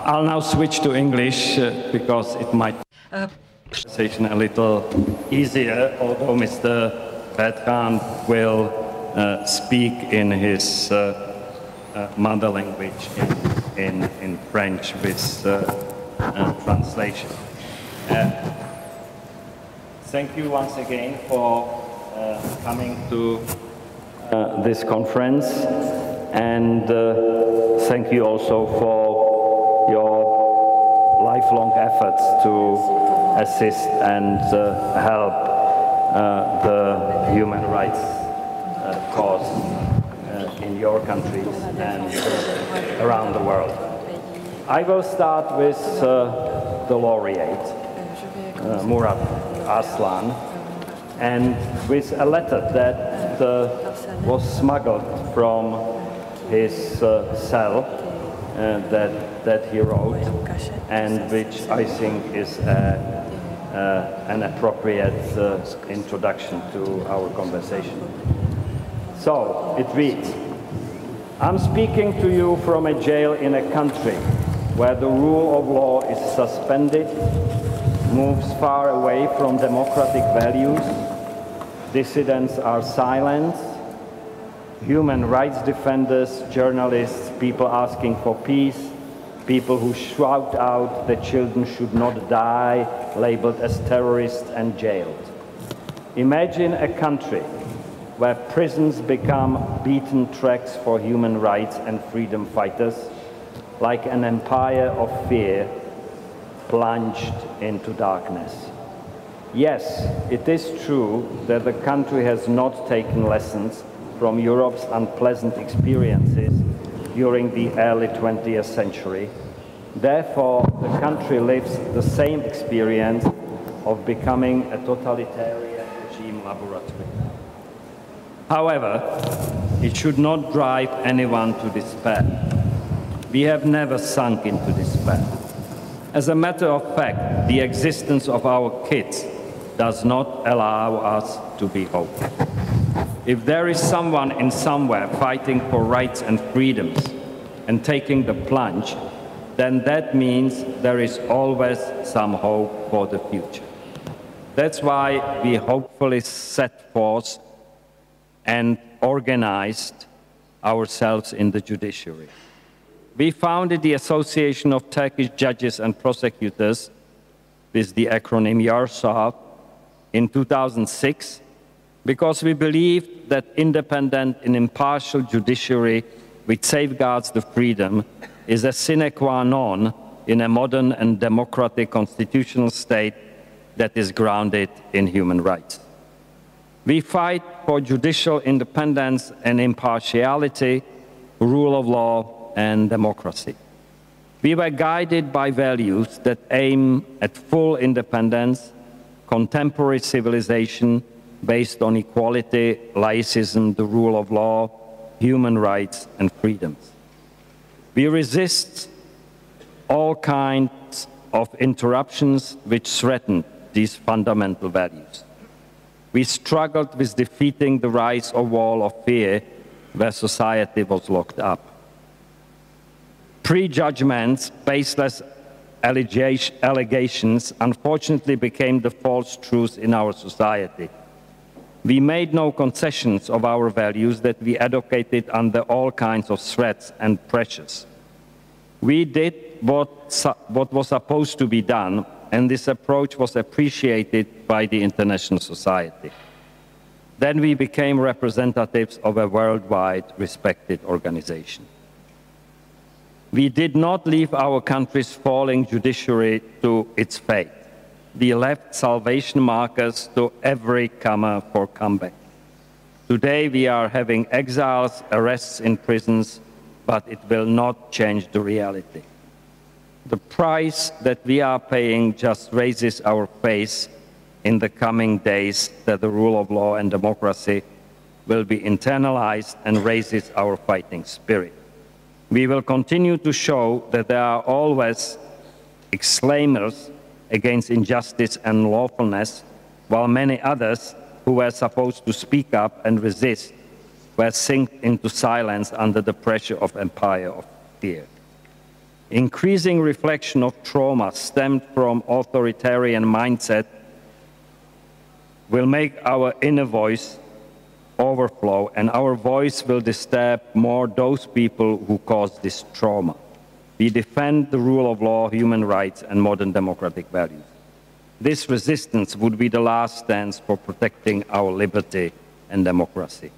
I'll now switch to English because it might make the conversation a little easier, although Mr. Régnard will speak in his mother language in French with translation. Thank you once again for coming to this conference, and thank you also for your lifelong efforts to assist and help the human rights cause in your countries and around the world. I will start with the laureate, Murat Arslan, and with a letter that was smuggled from his cell that he wrote, and which I think is an appropriate introduction to our conversation. So, it reads, I'm speaking to you from a jail in a country where the rule of law is suspended, moves far away from democratic values, dissidents are silenced, human rights defenders, journalists, people asking for peace, people who shout out that children should not die, labeled as terrorists and jailed. Imagine a country where prisons become beaten tracks for human rights and freedom fighters, like an empire of fear plunged into darkness. Yes, it is true that the country has not taken lessons from Europe's unpleasant experiences during the early 20th century. Therefore, the country lives the same experience of becoming a totalitarian regime laboratory. However, it should not drive anyone to despair. We have never sunk into despair. As a matter of fact, the existence of our kids does not allow us to be hopeful. If there is someone in somewhere fighting for rights and freedoms and taking the plunge, then that means there is always some hope for the future. That's why we hopefully set forth and organized ourselves in the judiciary. We founded the Association of Turkish Judges and Prosecutors, with the acronym YARSA, in 2006, because we believed that independent and impartial judiciary which safeguards the freedom is a sine qua non in a modern and democratic constitutional state that is grounded in human rights. We fight for judicial independence and impartiality, rule of law, and democracy. We were guided by values that aim at full independence, contemporary civilization based on equality, laicism, the rule of law, human rights, and freedoms. We resist all kinds of interruptions which threaten these fundamental values. We struggled with defeating the rise of wall of fear where society was locked up. Prejudgments, baseless allegations, unfortunately became the false truth in our society. We made no concessions of our values that we advocated under all kinds of threats and pressures. We did what was supposed to be done, and this approach was appreciated by the international society. Then we became representatives of a worldwide respected organization. We did not leave our country's falling judiciary to its fate. We left salvation markers to every comer for comeback. Today we are having exiles, arrests in prisons, but it will not change the reality. The price that we are paying just raises our faith in the coming days that the rule of law and democracy will be internalized and raises our fighting spirit. We will continue to show that there are always exclaimers against injustice and lawfulness, while many others who were supposed to speak up and resist were sunk into silence under the pressure of empire of fear. Increasing reflection of trauma stemmed from authoritarian mindset will make our inner voice overflow, and our voice will disturb more those people who cause this trauma. We defend the rule of law, human rights, and modern democratic values. This resistance would be the last stance for protecting our liberty and democracy.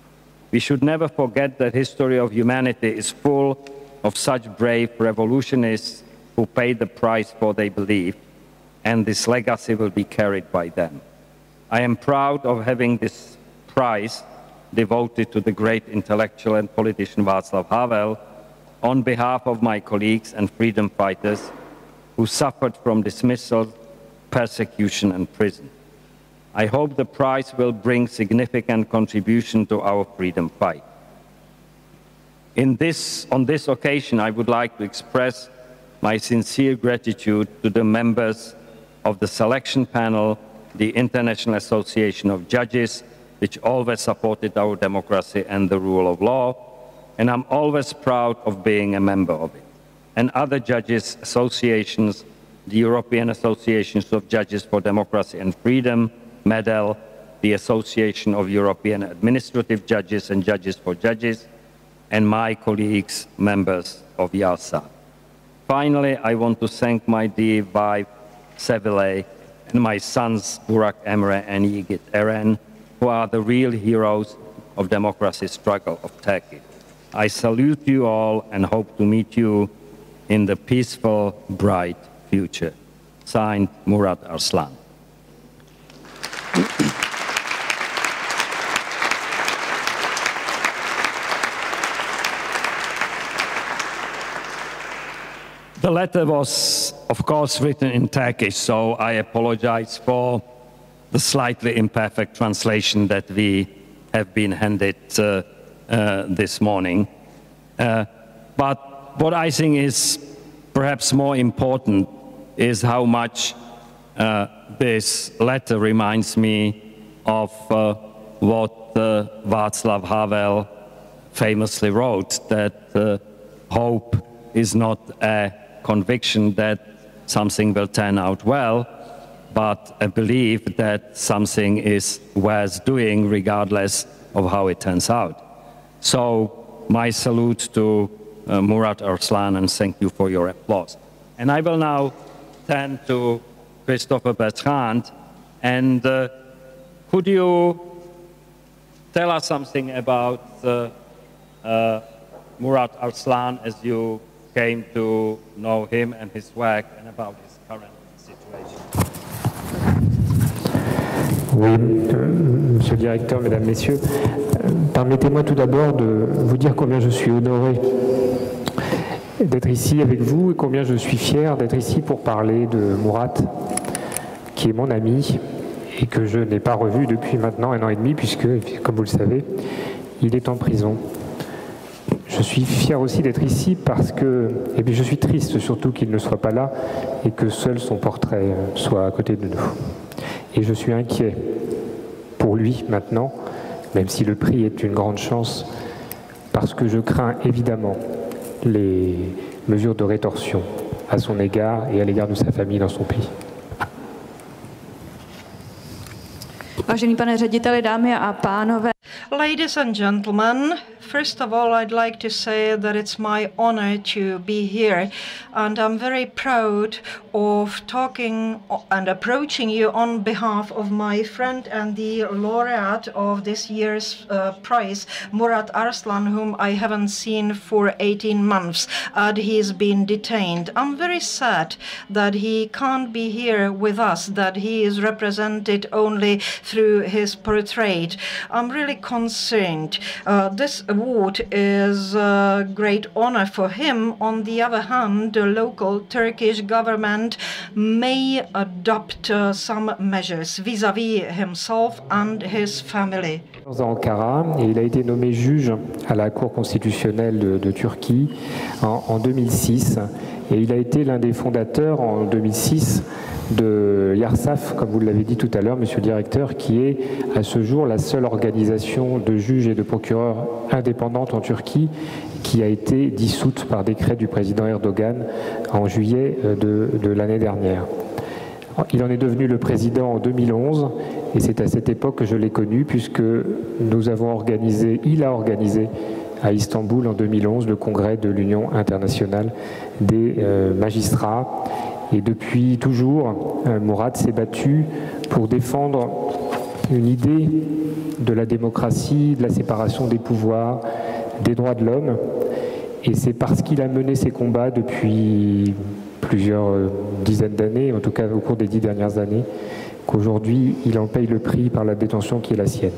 We should never forget that the history of humanity is full of such brave revolutionists who paid the price for their belief, and this legacy will be carried by them. I am proud of having this prize devoted to the great intellectual and politician Václav Havel on behalf of my colleagues and freedom fighters who suffered from dismissal, persecution, and prison. I hope the prize will bring significant contribution to our freedom fight. On this occasion, I would like to express my sincere gratitude to the members of the selection panel, the International Association of Judges, which always supported our democracy and the rule of law, and I'm always proud of being a member of it. And other judges' associations, the European Associations of Judges for Democracy and Freedom, MEDEL, the Association of European Administrative Judges and Judges for Judges, and my colleagues, members of YASA. Finally, I want to thank my dear wife, Seville, and my sons, Burak Emre and Yiğit Eren, who are the real heroes of democracy struggle of Turkey. I salute you all and hope to meet you in the peaceful, bright future. Signed, Murat Arslan. The letter was, of course, written in Turkish, so I apologize for the slightly imperfect translation that we have been handed this morning. But what I think is perhaps more important is how much this letter reminds me of what Václav Havel famously wrote, that hope is not a conviction that something will turn out well, but a belief that something is worth doing regardless of how it turns out. So my salute to Murat Arslan, and thank you for your applause. And I will now turn to Christophe Bertrand, and could you tell us something about Murat Arslan as you came to know him and his work, and about his current situation? Oui, Monsieur le Directeur, Mesdames, Messieurs, permettez-moi tout d'abord de vous dire combien je suis honoré d'être ici avec vous et combien je suis fier d'être ici pour parler de Murat, qui est mon ami et que je n'ai pas revu depuis maintenant 1 an et demi, puisque, comme vous le savez, il est en prison. Je suis fier aussi d'être ici parce que, et puis je suis triste surtout qu'il ne soit pas là et que seul son portrait soit à côté de nous. Et je suis inquiet pour lui maintenant, même si le prix est une grande chance, parce que je crains évidemment les mesures de rétorsion à son égard et à l'égard de sa famille dans son pays. Vážený pane řediteli, dámy a pánové. Ladies and gentlemen, first of all, I'd like to say that it's my honor to be here, and I'm very proud of talking and approaching you on behalf of my friend and the laureate of this year's prize, Murat Arslan, whom I haven't seen for 18 months, and he's been detained. I'm very sad that he can't be here with us, that he is represented only through his portrait. I'm really concerned. This award is a great honor for him. On the other hand, the local Turkish government may adopt some measures vis-à-vis himself and his family. À Ankara, et il a été nommé juge à la Cour constitutionnelle de Turquie en 2006. Et il a été l'un des fondateurs en 2006 de l'IARSAF, comme vous l'avez dit tout à l'heure, monsieur le directeur, qui est à ce jour la seule organisation de juges et de procureurs indépendante en Turquie, qui a été dissoute par décret du président Erdogan en juillet de l'année dernière. Il en est devenu le président en 2011 et c'est à cette époque que je l'ai connu, puisque il a organisé à Istanbul en 2011 le congrès de l'Union internationale des magistrats. Et depuis toujours, Murat s'est battu pour défendre une idée de la démocratie, de la séparation des pouvoirs, des droits de l'homme. Et c'est parce qu'il a mené ces combats depuis plusieurs dizaines d'années, en tout cas au cours des 10 dernières années, qu'aujourd'hui il en paye le prix par la détention qui est la sienne.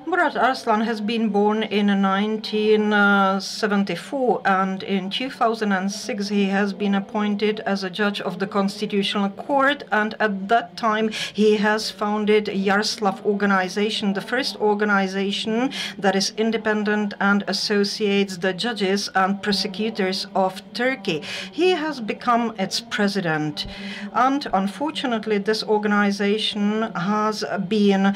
Murat Arslan has been born in 1974 and in 2006 he has been appointed as a judge of the Constitutional Court, and at that time he has founded Yaroslav organization, the first organization that is independent and associates the judges and prosecutors of Turkey. He has become its president, and unfortunately this organization has been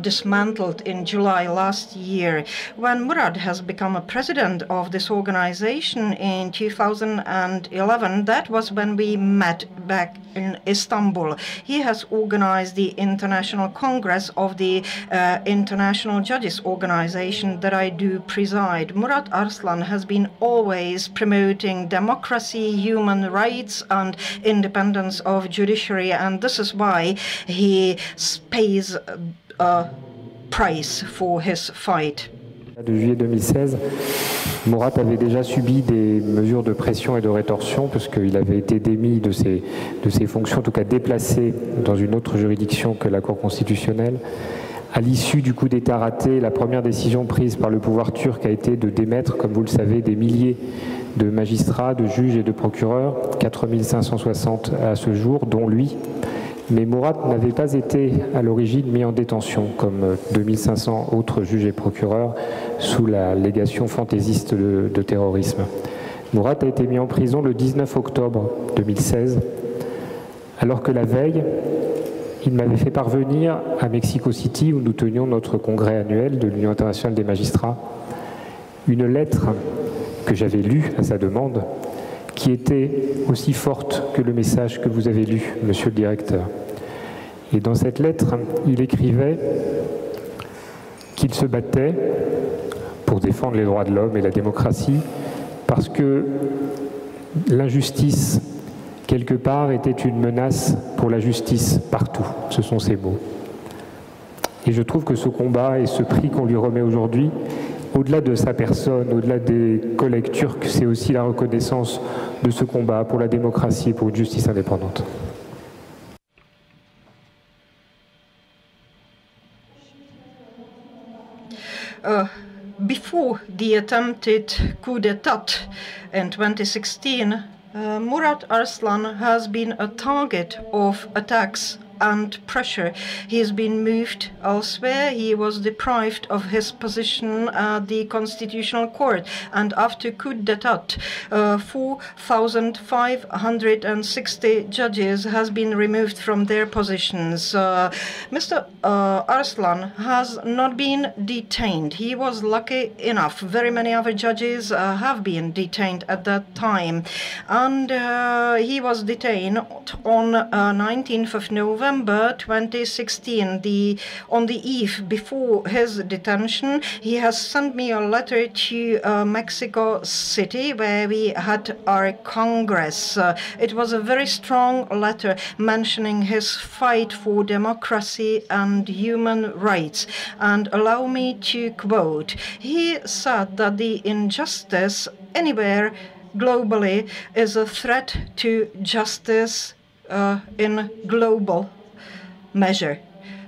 dismantled in July last year. When Murat has become a president of this organization in 2011, that was when we met back in Istanbul. He has organized the International Congress of the International Judges Organization that I do preside. Murat Arslan has been always promoting democracy, human rights and independence of judiciary, and this is why he pays a price for his fight. De juillet 2016, Murat avait déjà subi des mesures de pression et de rétorsion puisqu'il avait été démis de ses fonctions, en tout cas déplacé dans une autre juridiction que la Cour constitutionnelle. À l'issue du coup d'État raté, la première décision prise par le pouvoir turc a été de démettre, comme vous le savez, des milliers de magistrats, de juges et de procureurs, 4560 à ce jour, dont lui. Mais Murat n'avait pas été à l'origine mis en détention, comme 2500 autres juges et procureurs, sous la légation fantaisiste de terrorisme. Murat a été mis en prison le 19 octobre 2016, alors que la veille, il m'avait fait parvenir à Mexico City, où nous tenions notre congrès annuel de l'Union internationale des magistrats, une lettre que j'avais lue à sa demande, qui était aussi forte que le message que vous avez lu, monsieur le directeur. Et dans cette lettre, il écrivait qu'il se battait pour défendre les droits de l'homme et la démocratie, parce que l'injustice, quelque part, était une menace pour la justice partout. Ce sont ces mots. Et je trouve que ce combat et ce prix qu'on lui remet aujourd'hui, au-delà de sa personne, au-delà des collègues turcs, c'est aussi la reconnaissance de ce combat pour la démocratie et pour une justice indépendante. Before the attempted coup d'état in 2016, Murat Arslan has been a target of attacks and pressure. He has been moved elsewhere. He was deprived of his position at the Constitutional Court. And after coup d'état, 4,560 judges has been removed from their positions. Mr. Arslan has not been detained. He was lucky enough. Very many other judges have been detained at that time. And he was detained on 19th of November 2016. On the eve before his detention, he has sent me a letter to Mexico City, where we had our Congress. It was a very strong letter mentioning his fight for democracy and human rights. And allow me to quote, he said that the injustice anywhere globally is a threat to justice in global measure.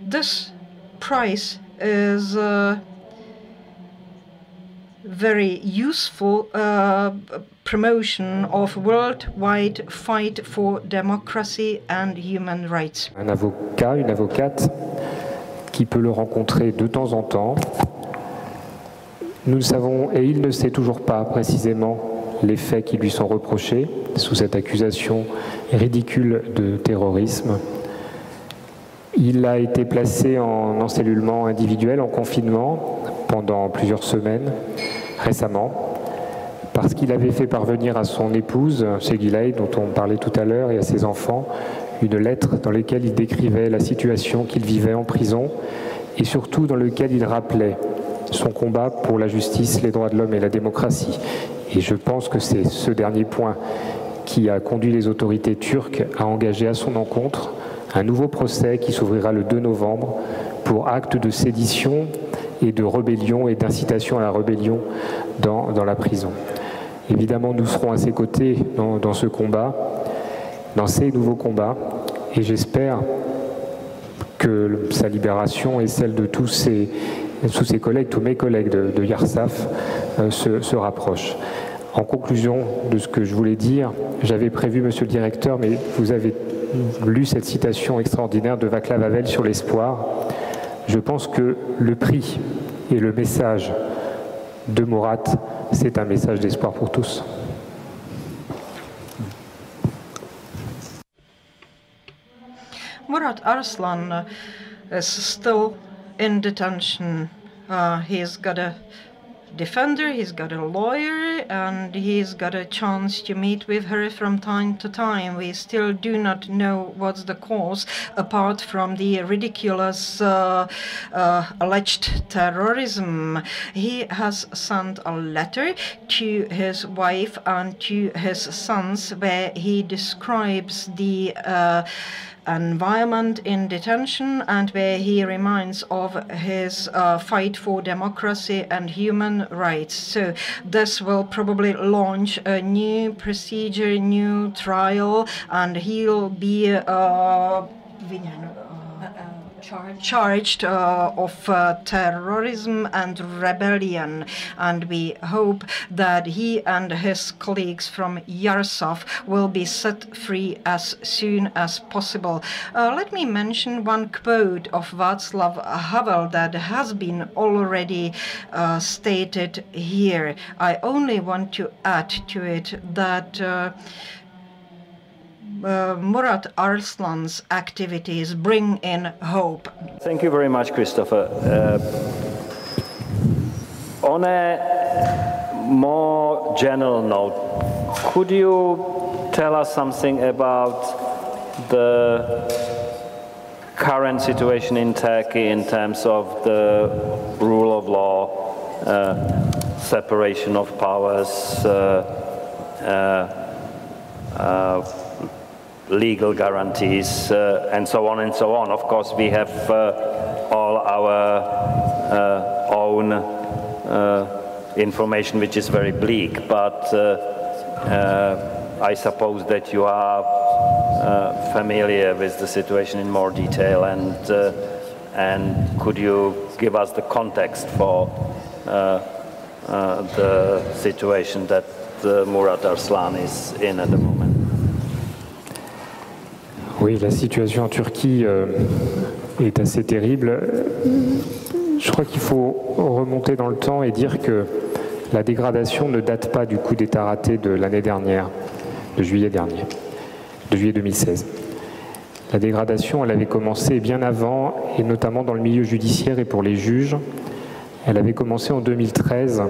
This prize is very useful promotion of worldwide fight for democracy and human rights. Un avocat, une avocate qui peut le rencontrer de temps en temps Nous ne savons, et il ne sait toujours pas précisément les faits qui lui sont reprochés sous cette accusation ridicule de terrorisme. Il a été placé en encellulement individuel, en confinement, pendant plusieurs semaines, récemment, parce qu'il avait fait parvenir à son épouse, Segilei, dont on parlait tout à l'heure, et à ses enfants, une lettre dans laquelle il décrivait la situation qu'il vivait en prison, et surtout dans laquelle il rappelait son combat pour la justice, les droits de l'homme et la démocratie. Et je pense que c'est ce dernier point qui a conduit les autorités turques à engager à son encontre un nouveau procès qui s'ouvrira le 2 novembre pour actes de sédition et de rébellion et d'incitation à la rébellion dans la prison. Évidemment, nous serons à ses côtés dans ce combat, dans ces nouveaux combats, et j'espère que sa libération et celle de tous ses collègues, tous mes collègues de Yarsaf se rapprochent. En conclusion de ce que je voulais dire, j'avais prévu, monsieur le directeur, mais vous avez lu cette citation extraordinaire de Václav Havel sur l'espoir. Je pense que le prix et le message de Murat, c'est un message d'espoir pour tous. Murat Arslan is still in detention. He's got a defender, he's got a lawyer, and he's got a chance to meet with her from time to time. We still do not know what's the cause, apart from the ridiculous alleged terrorism. He has sent a letter to his wife and to his sons where he describes the environment in detention and where he reminds of his fight for democracy and human rights. So this will probably launch a new procedure, new trial, and he'll be charged of terrorism and rebellion, and we hope that he and his colleagues from Yarsaf will be set free as soon as possible. Let me mention one quote of Václav Havel that has been already stated here. I only want to add to it that Murat Arslan's activities bring in hope. Thank you very much, Christophe. On a more general note, could you tell us something about the current situation in Turkey in terms of the rule of law, separation of powers, legal guarantees, and so on and so on. Of course, we have all our own information, which is very bleak, but I suppose that you are familiar with the situation in more detail, and could you give us the context for the situation that Murat Arslan is in at the moment? Oui, la situation en Turquie est assez terrible. Je crois qu'il faut remonter dans le temps et dire que la dégradation ne date pas du coup d'État raté de l'année dernière, de juillet dernier, de juillet 2016. La dégradation, elle avait commencé bien avant, et notamment dans le milieu judiciaire et pour les juges. Elle avait commencé en 2013,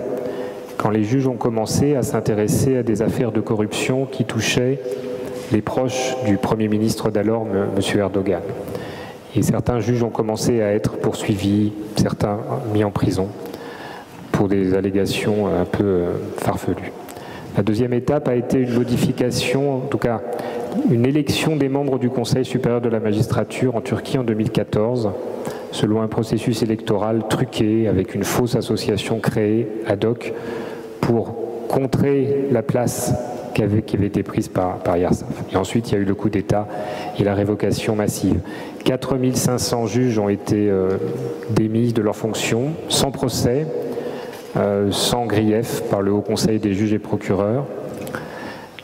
quand les juges ont commencé à s'intéresser à des affaires de corruption qui touchaient les proches du Premier ministre d'alors, M. Erdogan. Et certains juges ont commencé à être poursuivis, certains mis en prison pour des allégations un peu farfelues. La deuxième étape a été une modification, en tout cas une élection des membres du Conseil supérieur de la magistrature en Turquie en 2014, selon un processus électoral truqué avec une fausse association créée ad hoc pour contrer la place qui avait été prise par Yarsaf. Et ensuite, il y a eu le coup d'État et la révocation massive. 4500 juges ont été démis de leurs fonctions, sans procès, sans grief par le Haut Conseil des juges et procureurs.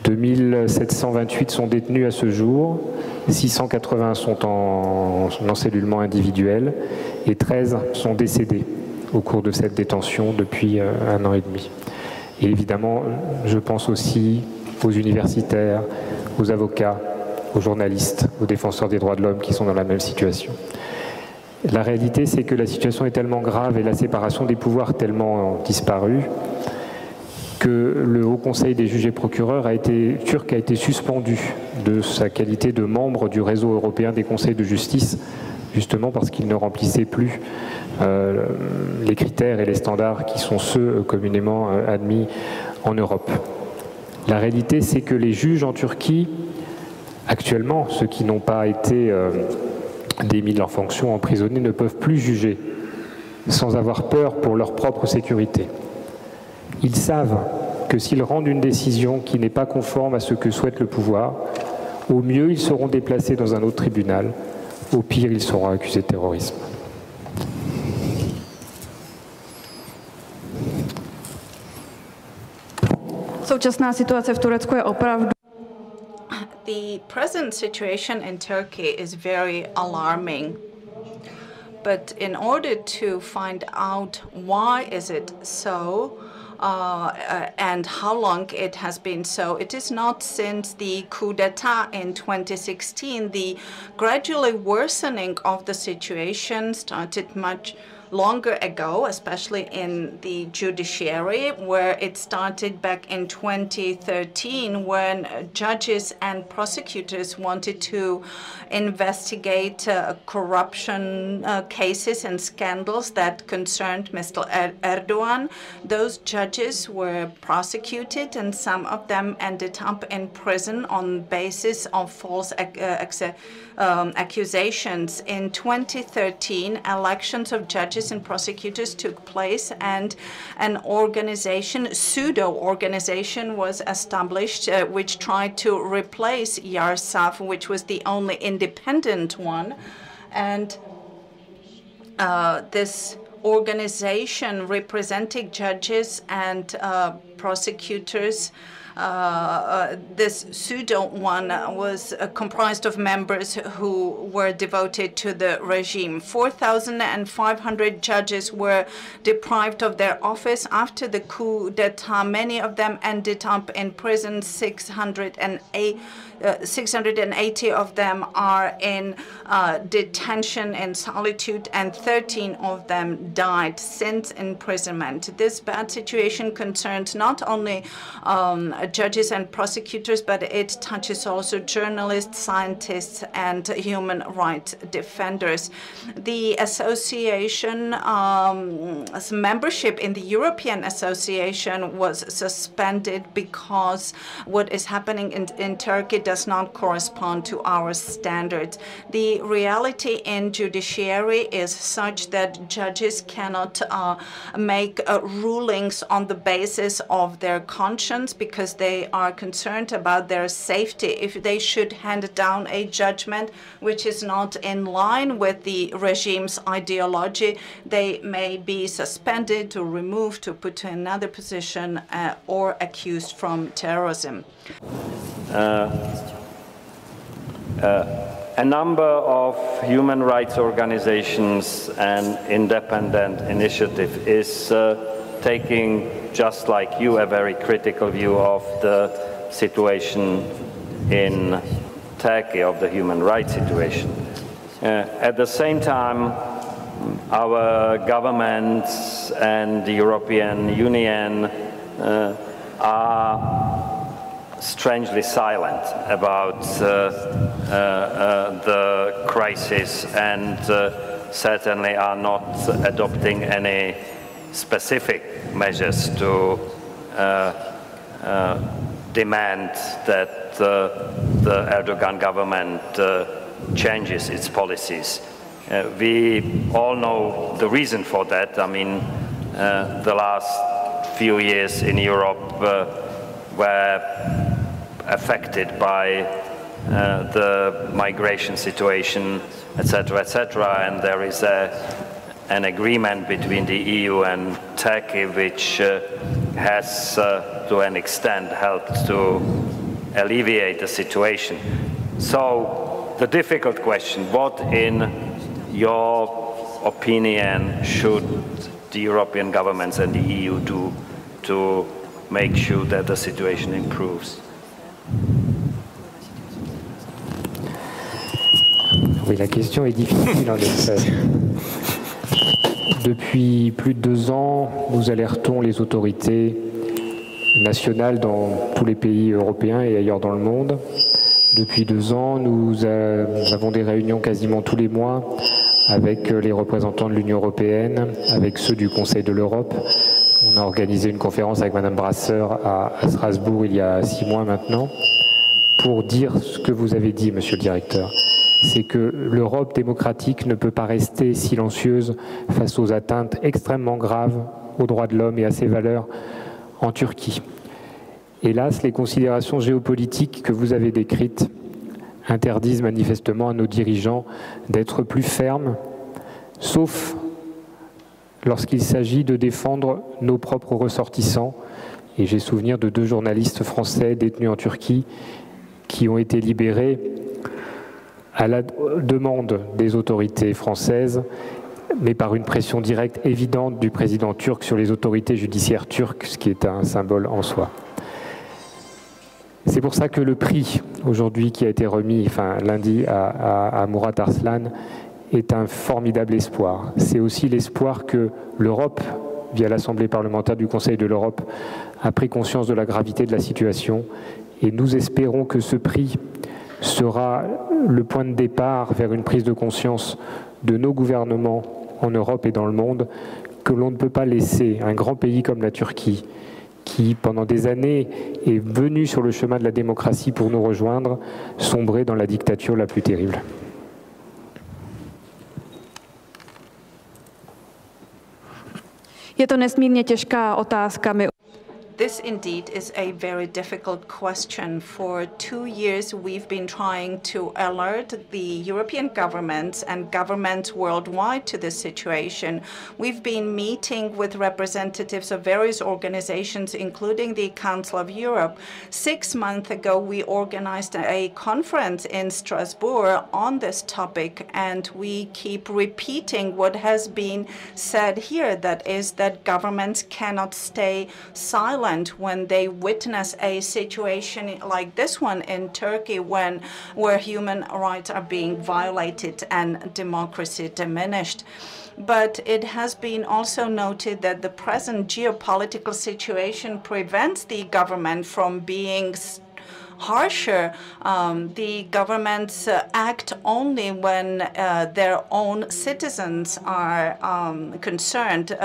2728 sont détenus à ce jour, 680 sont en encellulement individuel et 13 sont décédés au cours de cette détention depuis 1 an et demi. Et évidemment, je pense aussi aux universitaires, aux avocats, aux journalistes, aux défenseurs des droits de l'homme qui sont dans la même situation. La réalité, c'est que la situation est tellement grave et la séparation des pouvoirs tellement disparue que le Haut Conseil des juges et procureurs turc a été suspendu de sa qualité de membre du réseau européen des conseils de justice, justement parce qu'il ne remplissait plus les critères et les standards qui sont ceux communément admis en Europe. La réalité, c'est que les juges en Turquie, actuellement, ceux qui n'ont pas été démis de leurs fonctions, emprisonnés, ne peuvent plus juger sans avoir peur pour leur propre sécurité. Ils savent que s'ils rendent une décision qui n'est pas conforme à ce que souhaite le pouvoir, au mieux ils seront déplacés dans un autre tribunal, au pire ils seront accusés de terrorisme. Současná situace v Turecku je opravdu. The present situation in Turkey is very alarming. But in order to find out why is it so, and how long it has been so, it is not since the coup d'etat in 2016. The gradually worsening of the situation started much longer ago, especially in the judiciary, where it started back in 2013 when judges and prosecutors wanted to investigate corruption cases and scandals that concerned Mr. Erdogan. Those judges were prosecuted and some of them ended up in prison on basis of false accusations. In 2013, elections of judges and prosecutors took place and an organization, pseudo-organization, was established which tried to replace Yarsaf, which was the only independent one. And this organization representing judges and prosecutors, this pseudo one was comprised of members who were devoted to the regime. 4,500 judges were deprived of their office after the coup d'etat. Many of them ended up in prison. 680 of them are in detention in solitude, and 13 of them died since imprisonment. This bad situation concerns not only judges and prosecutors, but it touches also journalists, scientists, and human rights defenders. The association's membership in the European Association was suspended because what is happening in Turkey does not correspond to our standards. The reality in judiciary is such that judges cannot make rulings on the basis of their conscience because they are concerned about their safety. If they should hand down a judgment which is not in line with the regime's ideology, they may be suspended or removed to put to another position or accused from terrorism. A number of human rights organizations and independent initiative is taking, just like you, a very critical view of the situation in Turkey, of the human rights situation. At the same time, our governments and the European Union are strangely silent about the crisis and certainly are not adopting any specific measures to demand that the Erdogan government changes its policies. We all know the reason for that. I mean, the last few years in Europe were affected by the migration situation, etc., and there is an agreement between the EU and Turkey which has to an extent helped to alleviate the situation. So the difficult question, what in your opinion should the European governments and the EU do to make sure that the situation improves? Oui, la question est difficile en effet. Depuis plus de 2 ans, nous alertons les autorités nationales dans tous les pays européens et ailleurs dans le monde. Depuis 2 ans, nous avons des réunions quasiment tous les mois avec les représentants de l'Union européenne, avec ceux du Conseil de l'Europe. On a organisé une conférence avec Madame Brasseur à Strasbourg il y a 6 mois maintenant pour dire ce que vous avez dit, Monsieur le Directeur. C'est que l'Europe démocratique ne peut pas rester silencieuse face aux atteintes extrêmement graves aux droits de l'homme et à ses valeurs en Turquie. Hélas, les considérations géopolitiques que vous avez décrites interdisent manifestement à nos dirigeants d'être plus fermes, sauf lorsqu'il s'agit de défendre nos propres ressortissants. Et j'ai souvenir de 2 journalistes français détenus en Turquie qui ont été libérés à la demande des autorités françaises, mais par une pression directe évidente du président turc sur les autorités judiciaires turques, ce qui est un symbole en soi. C'est pour ça que le prix aujourd'hui qui a été remis lundi à Murat Arslan est un formidable espoir. C'est aussi l'espoir que l'Europe, via l'Assemblée parlementaire du Conseil de l'Europe, a pris conscience de la gravité de la situation et nous espérons que ce prix sera le point de départ vers une prise de conscience de nos gouvernements en Europe et dans le monde que l'on ne peut pas laisser un grand pays comme la Turquie, qui pendant des années est venu sur le chemin de la démocratie pour nous rejoindre, sombrer dans la dictature la plus terrible. Je to nesmírně těžká otázka. This indeed is a very difficult question. For 2 years, we've been trying to alert the European governments and governments worldwide to this situation. We've been meeting with representatives of various organizations, including the Council of Europe. 6 months ago, we organized a conference in Strasbourg on this topic, and we keep repeating what has been said here, that is that governments cannot stay silent when they witness a situation like this one in Turkey, where human rights are being violated and democracy diminished. But it has been also noted that the present geopolitical situation prevents the government from being harsher. The governments act only when their own citizens are concerned.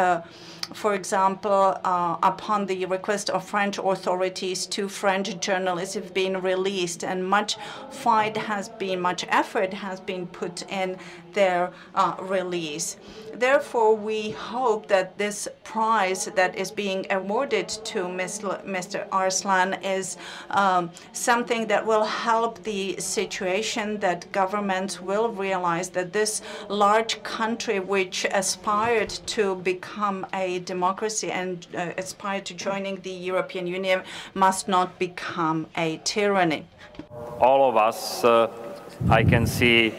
For example, upon the request of French authorities, 2 French journalists have been released, and much effort has been put in their release. Therefore, we hope that this prize that is being awarded to Mr. Arslan is something that will help the situation, that governments will realize that this large country, which aspired to become a democracy and aspired to joining the European Union, must not become a tyranny. All of us, I can see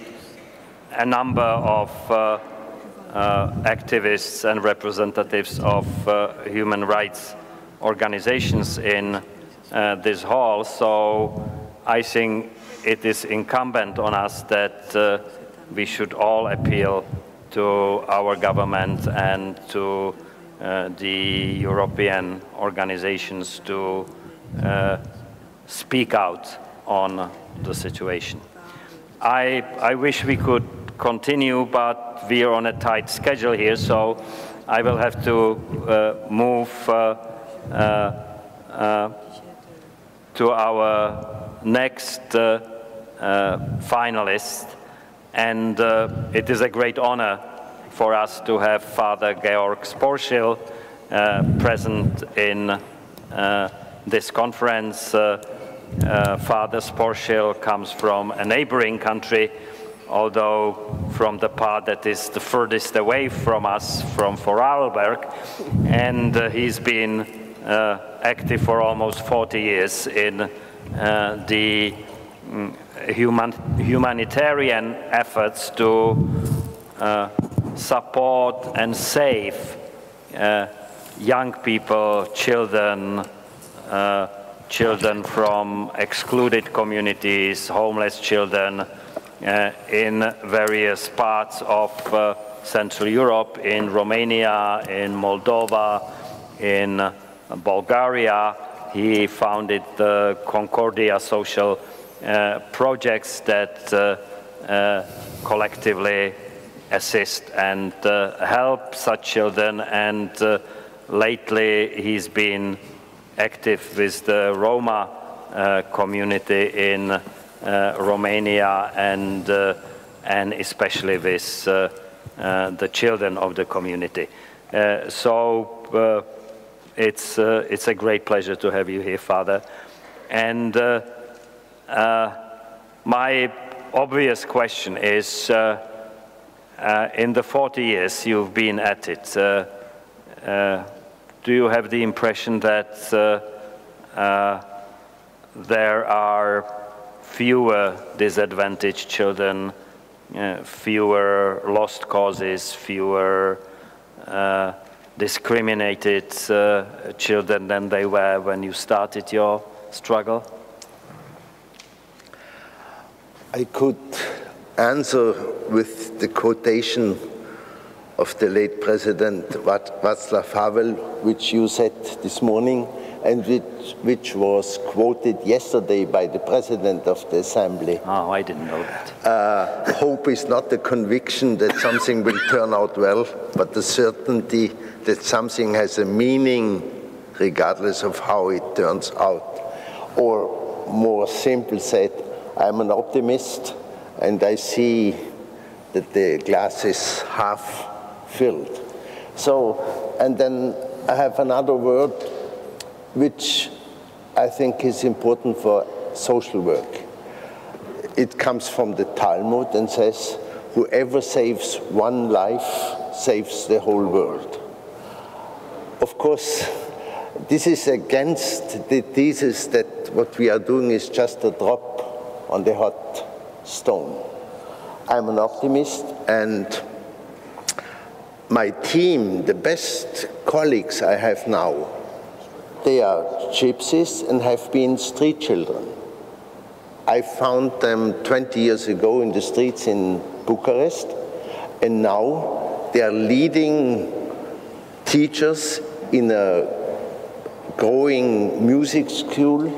a number of activists and representatives of human rights organizations in this hall, so I think it is incumbent on us that we should all appeal to our government and to the European organizations to speak out on the situation. I wish we could continue, but we are on a tight schedule here, so I will have to move to our next finalist, and it is a great honor for us to have Father Georg Sporschill present in this conference. Father Sporschill comes from a neighboring country, although from the part that is the furthest away from us, from Vorarlberg, and he's been active for almost 40 years in the humanitarian efforts to support and save young people, children, children from excluded communities, homeless children in various parts of Central Europe, in Romania, in Moldova, in Bulgaria. He founded the Concordia social projects that collectively assist and help such children, and lately he's been active with the Roma community in Romania and especially with the children of the community. So it's a great pleasure to have you here, Father. And my obvious question is, in the 40 years you've been at it, do you have the impression that there are fewer disadvantaged children, fewer lost causes, fewer discriminated children than they were when you started your struggle? I could answer with the quotation of the late President Václav Havel, which you said this morning, and which was quoted yesterday by the President of the Assembly. Oh, I didn't know that. Hope is not the conviction that something will turn out well, but the certainty that something has a meaning regardless of how it turns out. Or more simple said, I'm an optimist, and I see that the glass is half filled. So, and then I have another word which I think is important for social work. It comes from the Talmud and says, whoever saves one life saves the whole world. Of course, this is against the thesis that what we are doing is just a drop on the hot stone. I'm an optimist, and my team, the best colleagues I have now, they are gypsies and have been street children. I found them 20 years ago in the streets in Bucharest, and now they are leading teachers in a growing music school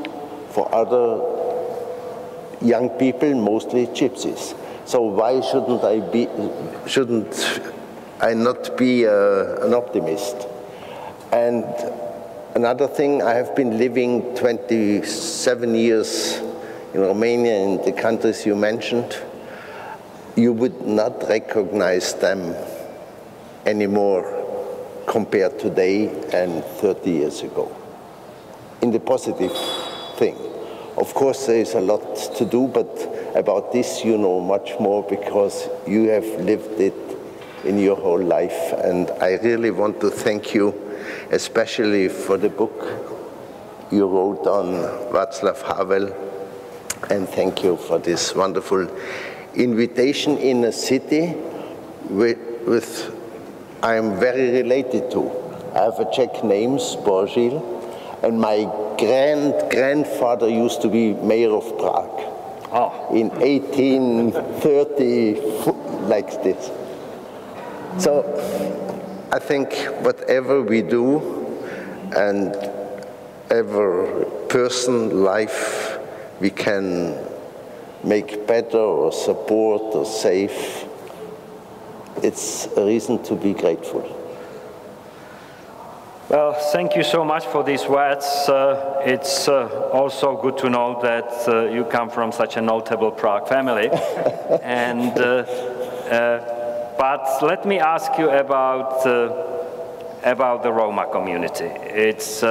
for other young people, mostly gypsies. So why shouldn't I not be an optimist? And another thing, I have been living 27 years in Romania, in the countries you mentioned. You would not recognize them anymore compared today and 30 years ago, in the positive thing. Of course, there is a lot to do, but about this you know much more because you have lived it in your whole life. And I really want to thank you, especially for the book you wrote on Václav Havel, and thank you for this wonderful invitation in a city with I'm very related to. I have a Czech name, Sporschill, and my grandfather used to be mayor of Prague in 1830, like this. So I think whatever we do and every person life we can make better or support or save, it's a reason to be grateful. Well, thank you so much for these words. It's also good to know that you come from such a notable Prague family. And, but let me ask you about the Roma community. It's,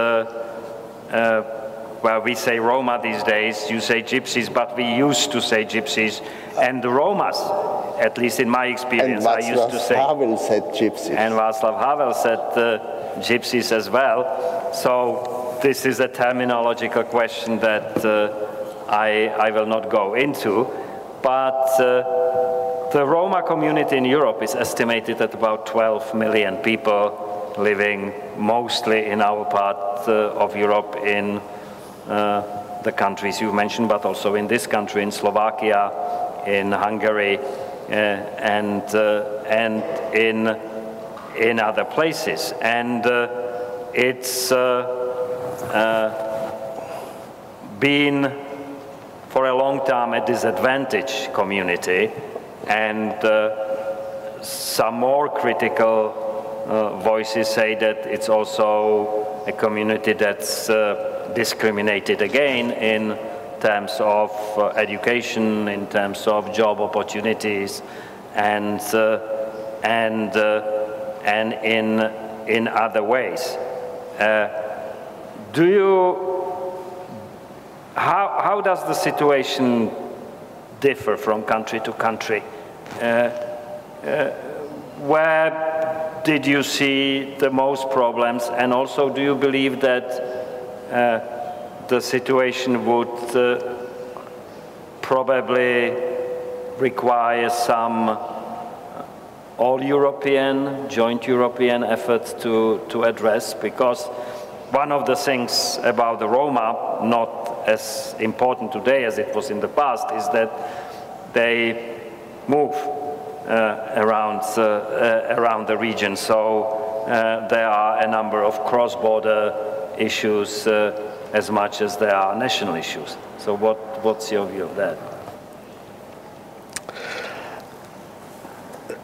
well, we say Roma these days, you say gypsies, but we used to say gypsies. And the Romas, at least in my experience, I used to say. And Václav Havel said gypsies. And Václav Havel said gypsies as well. So this is a terminological question that I will not go into. But the Roma community in Europe is estimated at about 12 million people. living mostly in our part of Europe, in the countries you mentioned, but also in this country, in Slovakia, in Hungary, and in other places. And it's been for a long time a disadvantaged community, and some more critical voices say that it's also a community that's discriminated again in terms of education, in terms of job opportunities, and in other ways. How does the situation differ from country to country? Where did you see the most problems, and also do you believe that the situation would probably require some all-European, joint European efforts to address? Because one of the things about the Roma, not as important today as it was in the past, is that they move around the region. So there are a number of cross-border issues as much as there are national issues. So what's your view of that?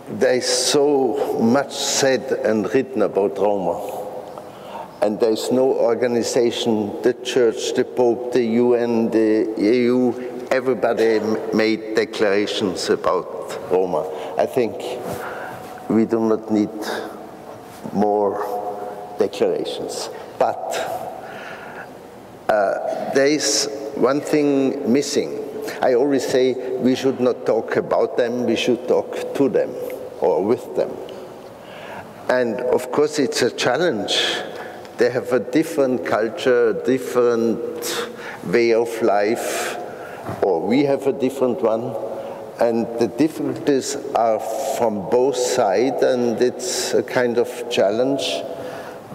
There is so much said and written about Roma, and there is no organization, the Church, the Pope, the UN, the EU, everybody made declarations about Roma. I think we do not need more declarations. But there is one thing missing. I always say we should not talk about them, we should talk to them or with them. And of course it's a challenge. They have a different culture, a different way of life, or we have a different one. And the difficulties are from both sides, and it's a kind of challenge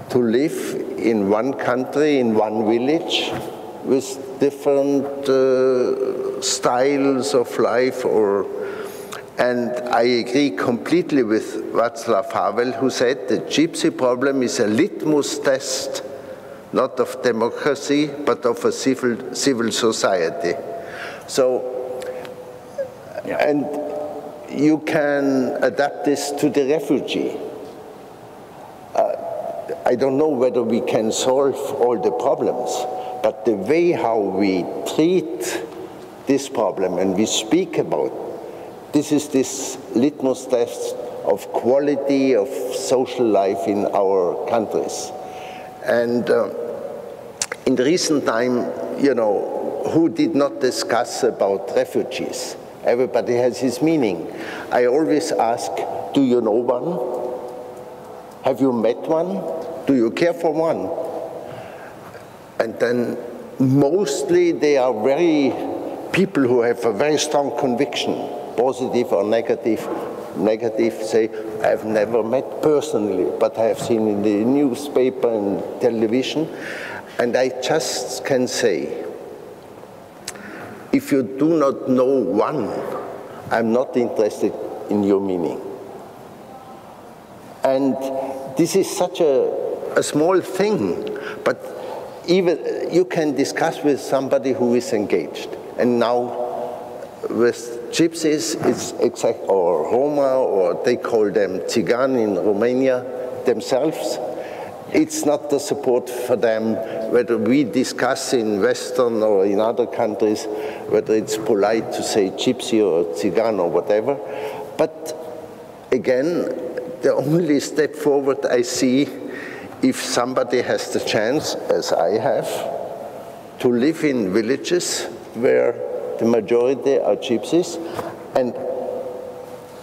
to live in one country, in one village, with different styles of life. And I agree completely with Václav Havel, who said the gypsy problem is a litmus test, not of democracy, but of a civil society. So, yeah. And you can adapt this to the refugee. I don't know whether we can solve all the problems, but the way how we treat this problem and we speak about, this is this litmus test of quality of social life in our countries. And in the recent time, you know, who did not discuss about refugees? Everybody has his meaning. I always ask, do you know one? Have you met one? Do you care for one? And then mostly they are people who have a very strong conviction, positive or negative. Negative say, I've never met personally, but I have seen in the newspaper and television. And I just can say, if you do not know one, I'm not interested in your meaning. And this is such a small thing, but even you can discuss with somebody who is engaged. And now with gypsies, it's exact, or Roma, or they call them Tsigan in Romania themselves. It's not the support for them, whether we discuss in Western or in other countries, whether it's polite to say gypsy or Tsigan or whatever. But again, the only step forward I see, if somebody has the chance, as I have, to live in villages where the majority are gypsies. And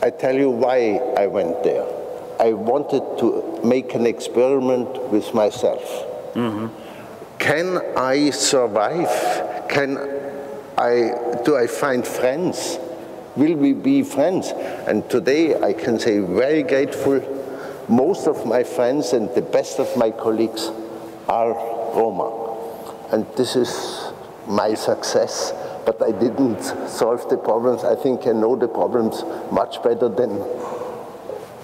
I tell you why I went there. I wanted to make an experiment with myself. Mm-hmm. Can I survive? Do I find friends? Will we be friends? And today I can say very grateful most of my friends and the best of my colleagues are Roma. And this is my success, but I didn't solve the problems. I think I know the problems much better than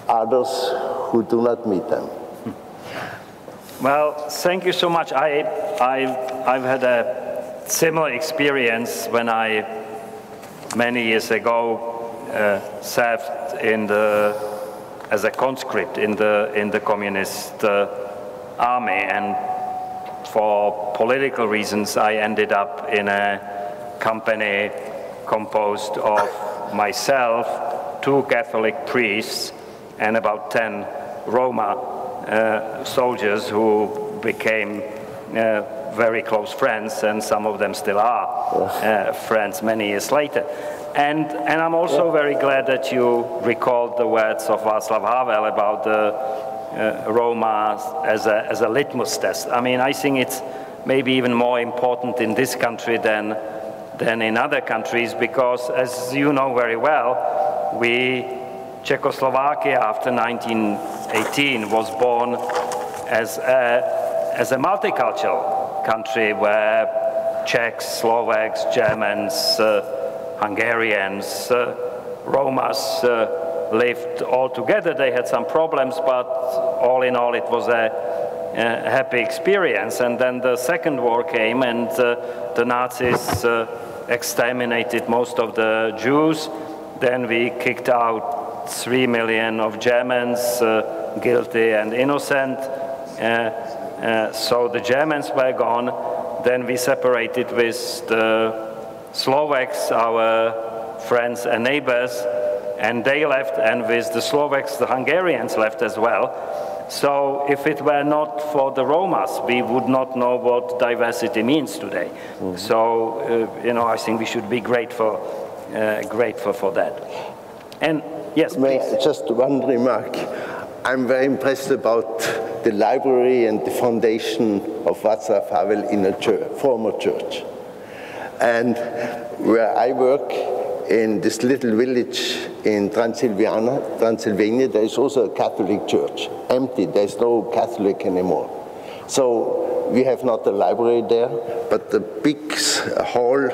others who do not meet them. Well, thank you so much. I've had a similar experience when I, many years ago, served as a conscript in the communist army, and for political reasons I ended up in a company composed of myself, 2 Catholic priests, and about 10 Roma soldiers who became very close friends, and some of them still are friends many years later. And I'm also very glad that you recalled the words of Václav Havel about the Roma as a litmus test. I mean, I think it's maybe even more important in this country than in other countries, because, as you know very well, Czechoslovakia after 1918 was born as a multicultural country where Czechs, Slovaks, Germans, Hungarians, Romas lived all together. They had some problems, but all in all it was a happy experience. And then the Second War came, and the Nazis exterminated most of the Jews. Then we kicked out 3 million of Germans, guilty and innocent. So the Germans were gone. Then we separated with the Slovaks, our friends and neighbors, and they left, and with the Slovaks, the Hungarians left as well. So if it were not for the Romas, we would not know what diversity means today. Mm-hmm. So, I think we should be grateful for that. And yes, just one remark. I'm very impressed about the library and the foundation of Václav Havel in a former church. And where I work, in this little village in Transylvania, there is also a Catholic church, empty. There's no Catholic anymore. So we have not a library there, but the big hall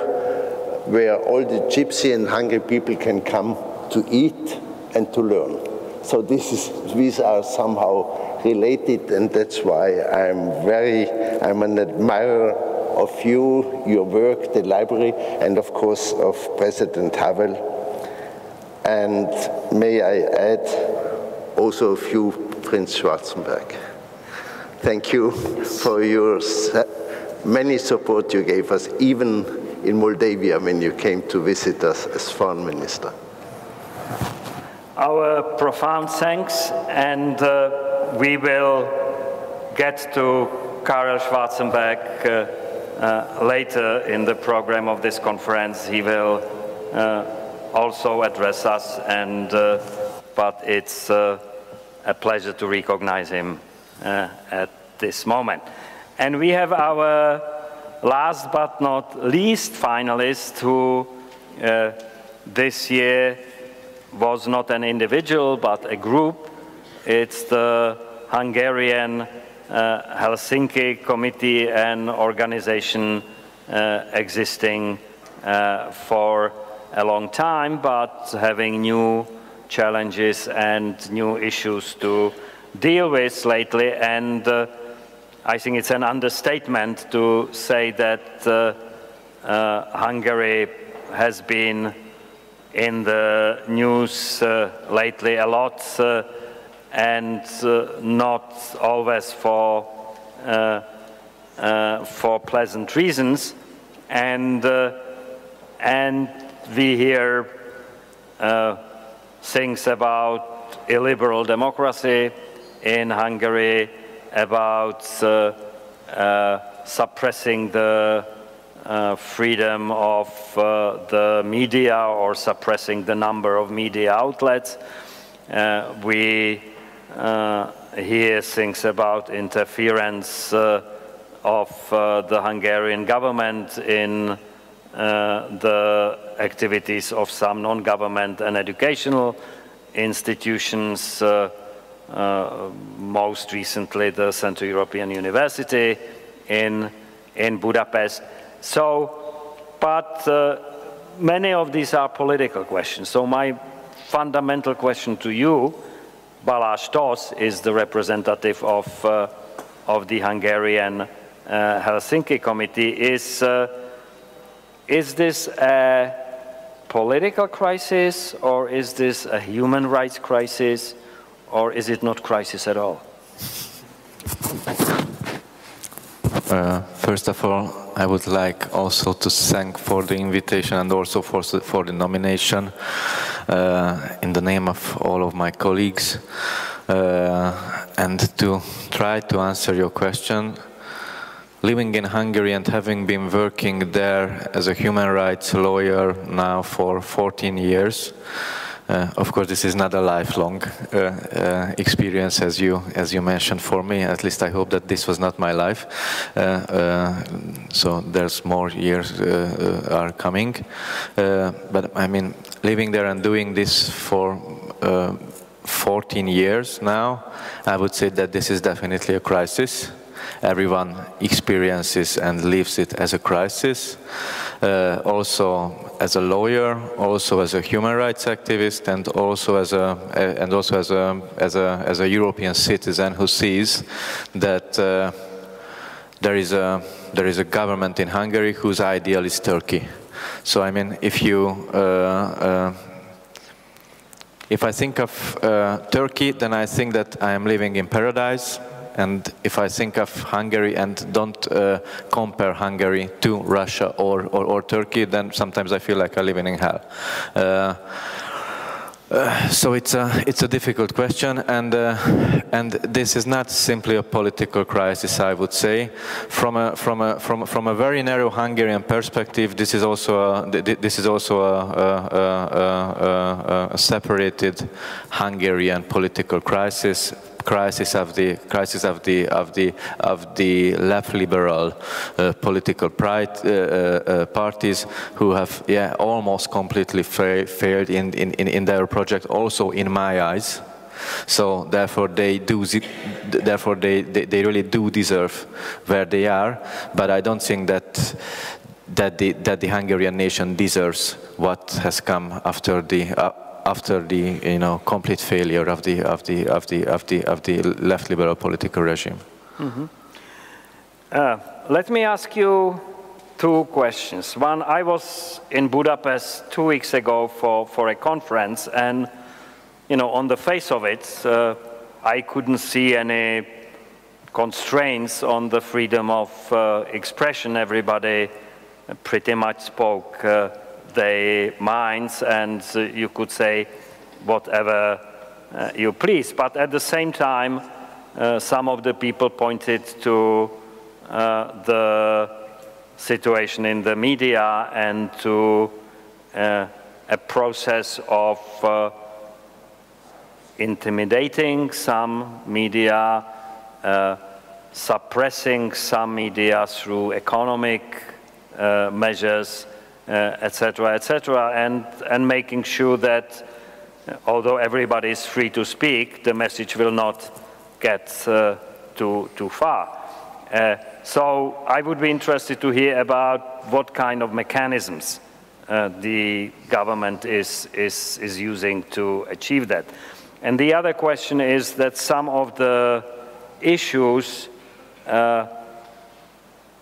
where all the Gypsy and Hungry people can come to eat and to learn. So these are somehow related, and that's why I'm an admirer of you, your work, the library, and of course of President Havel. And may I add also a few Prince Schwarzenberg. Thank you for your many support you gave us, even in Moldavia when you came to visit us as foreign minister. Our profound thanks, and we will get to Karel Schwarzenberg later in the program of this conference. He will also address us, but it's a pleasure to recognize him at this moment. And we have our last but not least finalist, who this year was not an individual but a group. It's the Hungarian Helsinki committee, an organization existing for a long time, but having new challenges and new issues to deal with lately. And I think it's an understatement to say that Hungary has been in the news lately a lot, and not always for pleasant reasons. And we hear things about illiberal democracy in Hungary, about suppressing the freedom of the media, or suppressing the number of media outlets. We hear things about interference of the Hungarian government in the activities of some non-government and educational institutions. most recently the Central European University in Budapest. So, but many of these are political questions. So my fundamental question to you, Balázs Tóth, is the representative of the Hungarian Helsinki Committee. Is this a political crisis, or is this a human rights crisis, or is it not crisis at all? First of all, I would like also to thank for the invitation and also for the nomination in the name of all of my colleagues, and to try to answer your question. Living in Hungary and having been working there as a human rights lawyer now for 14 years, of course, this is not a lifelong experience, as you mentioned for me. At least I hope that this was not my life. So there's more years are coming. But I mean, living there and doing this for 14 years now, I would say that this is definitely a crisis. Everyone experiences and lives it as a crisis. Also as a lawyer, also as a human rights activist, and also as a European citizen who sees that there is a government in Hungary whose ideal is Turkey. So I mean, if I think of Turkey, then I think that I am living in paradise. And if I think of Hungary and don't compare Hungary to Russia or Turkey, then sometimes I feel like I'm living in hell. So it's a difficult question, and this is not simply a political crisis, I would say. From a very narrow Hungarian perspective, this is also a separated Hungarian political crisis. Crisis of the left liberal political parties who have almost completely failed in their project, also in my eyes. So therefore they really do deserve where they are, but I don't think that the Hungarian nation deserves what has come after the complete failure of the left liberal political regime. Mm-hmm. Let me ask you two questions. One, I was in Budapest 2 weeks ago for a conference, and on the face of it, I couldn't see any constraints on the freedom of expression. Everybody pretty much spoke their minds, and you could say whatever you please. But at the same time, some of the people pointed to the situation in the media and to a process of intimidating some media, suppressing some media through economic measures, etc., and making sure that although everybody is free to speak, the message will not get too far. So I would be interested to hear about what kind of mechanisms the government is using to achieve that. And the other question is that some of the issues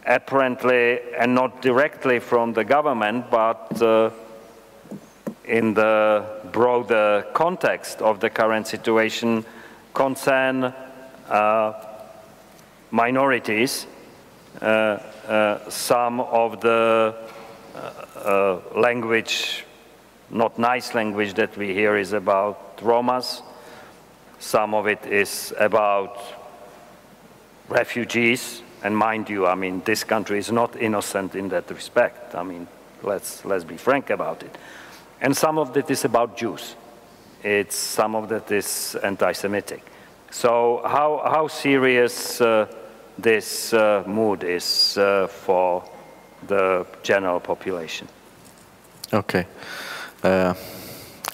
apparently, and not directly from the government, but in the broader context of the current situation, concern minorities. Some of the language, not nice language that we hear, is about Romas. Some of it is about refugees. And mind you, I mean, this country is not innocent in that respect. I mean, let's be frank about it. And some of it is about Jews. Some of that is anti-Semitic. So how serious this mood is for the general population? Okay.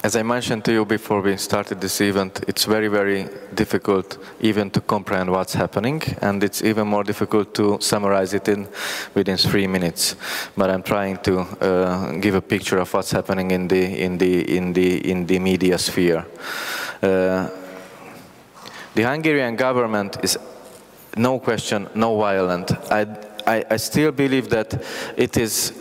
As I mentioned to you before we started this event, it's very, very difficult even to comprehend what's happening, and it's even more difficult to summarize it within 3 minutes. But I'm trying to give a picture of what's happening in the media sphere. The Hungarian government is, no question, no violent. I still believe that it is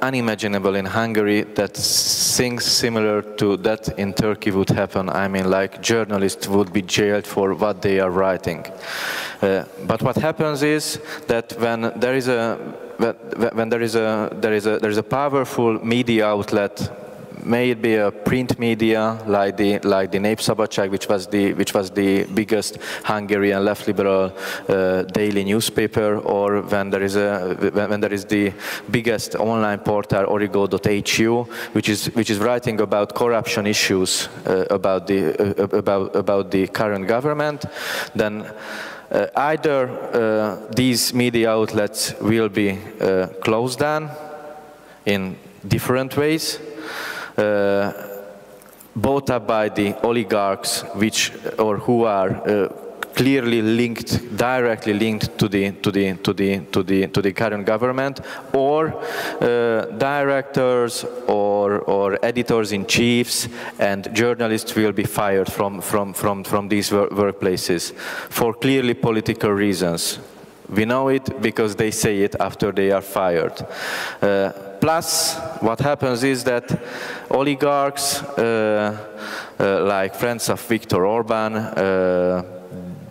unimaginable in Hungary that things similar to that in Turkey would happen. I mean, like journalists would be jailed for what they are writing. But what happens is that when there is a powerful media outlet, may it be a print media like the Népszabadság, which was the biggest Hungarian left liberal daily newspaper, or when there is the biggest online portal origo.hu, which is writing about corruption issues about the current government, then either these media outlets will be closed down in different ways, bought up by the oligarchs, who are clearly linked, directly linked to the current government, or directors or editors in chiefs and journalists will be fired from these workplaces for clearly political reasons. We know it because they say it after they are fired. Plus, what happens is that oligarchs, like friends of Viktor Orban,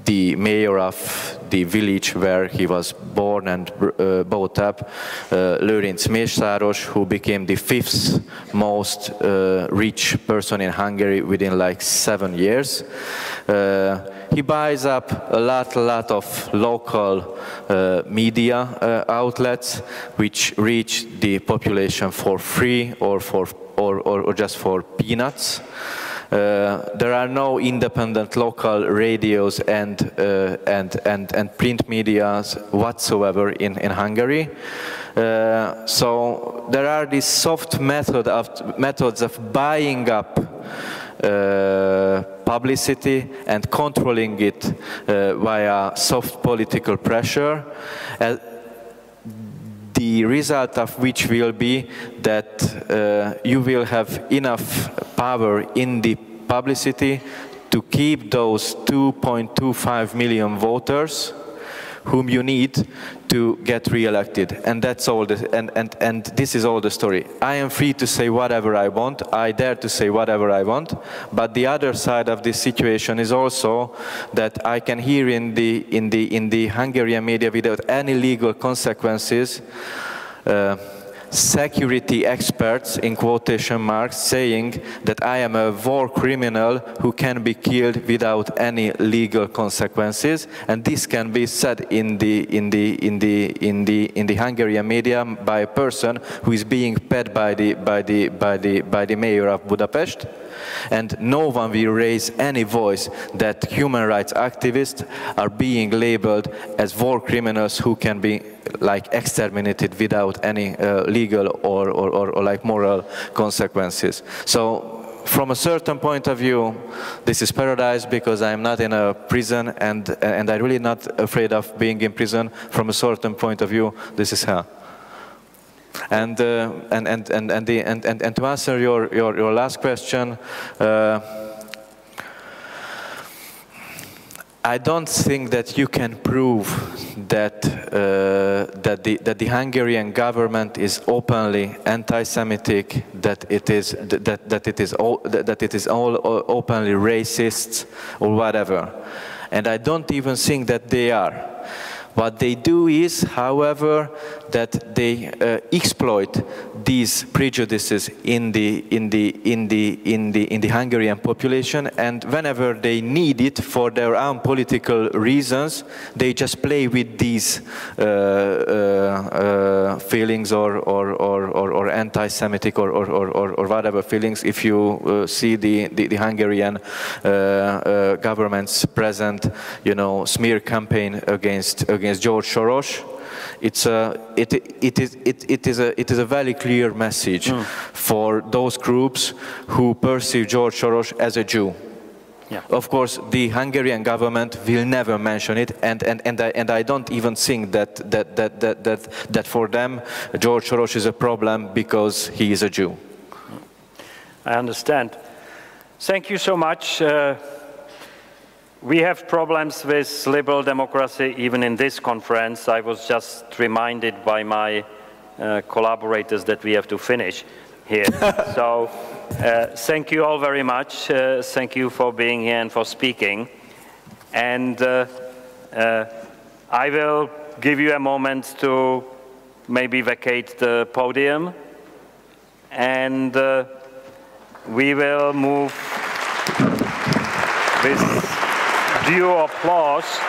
the mayor of the village where he was born and brought up, Lőrinc Mészáros, who became the 5th most rich person in Hungary within like 7 years. He buys up a lot of local media outlets which reach the population for free or just for peanuts. There are no independent local radios and print medias whatsoever in Hungary. So there are these soft methods of buying up publicity and controlling it via soft political pressure. The result of which will be that you will have enough power in the publicity to keep those 2.25 million voters whom you need to get re-elected, and that's all. And this is all the story. I am free to say whatever I want. I dare to say whatever I want. But the other side of this situation is also that I can hear in the Hungarian media without any legal consequences security experts, in quotation marks, saying that I am a war criminal who can be killed without any legal consequences, and this can be said in the Hungarian media by a person who is being paid by the mayor of Budapest, and no one will raise any voice that human rights activists are being labeled as war criminals who can be like exterminated without any legal or like moral consequences. So from a certain point of view, this is paradise because I am not in a prison and I'm really not afraid of being in prison. From a certain point of view, this is hell. And to answer your last question, I don't think that you can prove that the Hungarian government is openly anti-Semitic, that it is all openly racist or whatever, and I don't even think that they are. What they do is, however, that they exploit these prejudices in the Hungarian population, and whenever they need it for their own political reasons, they just play with these feelings or anti-Semitic or whatever feelings. If you see the Hungarian government's present, smear campaign against against George Soros, it is a very clear message for those groups who perceive George Soros as a Jew. Yeah. Of course, the Hungarian government will never mention it, and I don't even think that for them George Soros is a problem because he is a Jew. I understand. Thank you so much. We have problems with liberal democracy even in this conference. I was just reminded by my collaborators that we have to finish here. So thank you all very much. Thank you for being here and for speaking. And I will give you a moment to maybe vacate the podium. And we will move with due applause